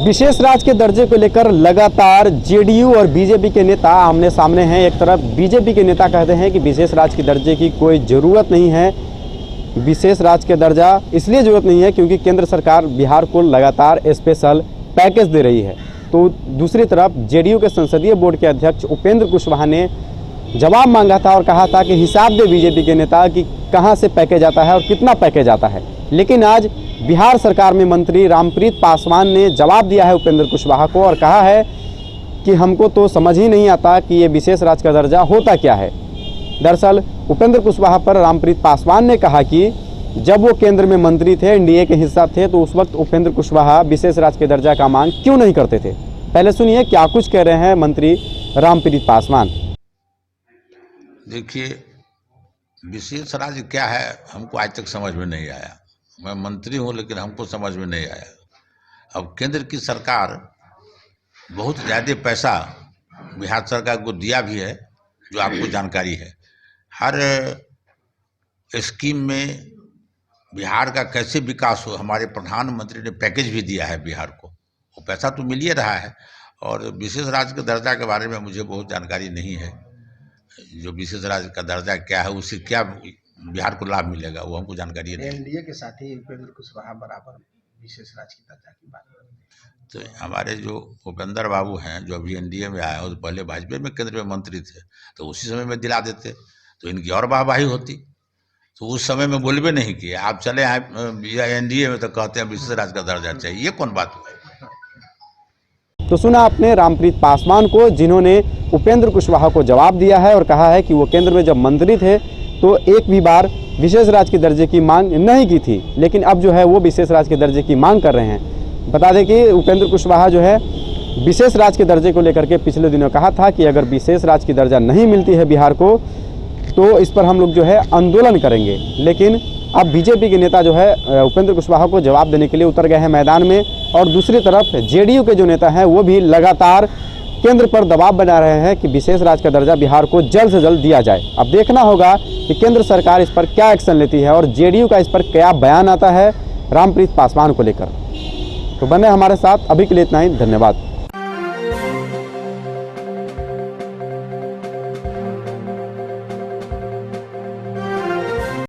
विशेष राज्य के दर्जे को लेकर लगातार जेडीयू और बीजेपी के नेता आमने सामने हैं। एक तरफ बीजेपी के नेता कहते हैं कि विशेष राज्य के दर्जे की कोई ज़रूरत नहीं है, विशेष राज्य के दर्जा इसलिए ज़रूरत नहीं है क्योंकि केंद्र सरकार बिहार को लगातार स्पेशल पैकेज दे रही है। तो दूसरी तरफ जेडीयू के संसदीय बोर्ड के अध्यक्ष उपेंद्र कुशवाहा ने जवाब मांगा था और कहा था कि हिसाब दे बीजेपी के नेता कि कहां से पैकेज आता है और कितना पैकेज आता है। लेकिन आज बिहार सरकार में मंत्री रामप्रीत पासवान ने जवाब दिया है उपेंद्र कुशवाहा को और कहा है कि हमको तो समझ ही नहीं आता कि ये विशेष राज्य का दर्जा होता क्या है। दरअसल उपेंद्र कुशवाहा पर रामप्रीत पासवान ने कहा कि जब वो केंद्र में मंत्री थे, एनडीए के हिस्सा थे, तो उस वक्त उपेंद्र कुशवाहा विशेष राज्य के दर्जा का मांग क्यों नहीं करते थे। पहले सुनिए क्या कुछ कह रहे हैं मंत्री रामप्रीत पासवान। देखिए, विशेष राज्य क्या है हमको आज तक समझ में नहीं आया। मैं मंत्री हूं लेकिन हमको समझ में नहीं आया। अब केंद्र की सरकार बहुत ज़्यादा पैसा बिहार सरकार को दिया भी है, जो आपको जानकारी है। हर स्कीम में बिहार का कैसे विकास हो, हमारे प्रधानमंत्री ने पैकेज भी दिया है बिहार को, वो पैसा तो मिल ही रहा है। और विशेष राज्य के दर्जा के बारे में मुझे बहुत जानकारी नहीं है। जो विशेष राज्य का दर्जा क्या है, उससे क्या बिहार को लाभ मिलेगा, वो हमको जानकारी नहीं। एनडीए के साथ ही उपेंद्र कुशवाहा बराबर विशेष राज्य की दर्जा की बात करते हैं। तो हमारे जो उपेंद्र बाबू हैं, जो अभी एनडीए में आए, और पहले भाजपा में केंद्र में मंत्री थे, तो उसी समय में दिला देते तो इनकी और वाहवाही होती। तो उस समय में बोलबे नहीं किए, आप चले आए एनडीए में तो कहते हैं विशेष राज्य का दर्जा चाहिए, ये कौन बात हुई। तो सुना आपने रामप्रीत पासवान को, जिन्होंने उपेंद्र कुशवाहा को जवाब दिया है और कहा है कि वो केंद्र में जब मंत्री थे तो एक भी बार विशेष राज्य के दर्जे की मांग नहीं की थी, लेकिन अब जो है वो विशेष राज्य के दर्जे की मांग कर रहे हैं। बता दें कि उपेंद्र कुशवाहा जो है विशेष राज्य के दर्जे को लेकर के पिछले दिनों कहा था कि अगर विशेष राज्य की दर्जा नहीं मिलती है बिहार को तो इस पर हम लोग जो है आंदोलन करेंगे। लेकिन अब बीजेपी के नेता जो है उपेंद्र कुशवाहा को जवाब देने के लिए उतर गए हैं मैदान में। और दूसरी तरफ जेडीयू के जो नेता हैं वो भी लगातार केंद्र पर दबाव बना रहे हैं कि विशेष राज्य का दर्जा बिहार को जल्द से जल्द दिया जाए। अब देखना होगा कि केंद्र सरकार इस पर क्या एक्शन लेती है और जेडीयू का इस पर क्या बयान आता है रामप्रीत पासवान को लेकर। तो बने हमारे साथ, अभी के लिए इतना ही, धन्यवाद।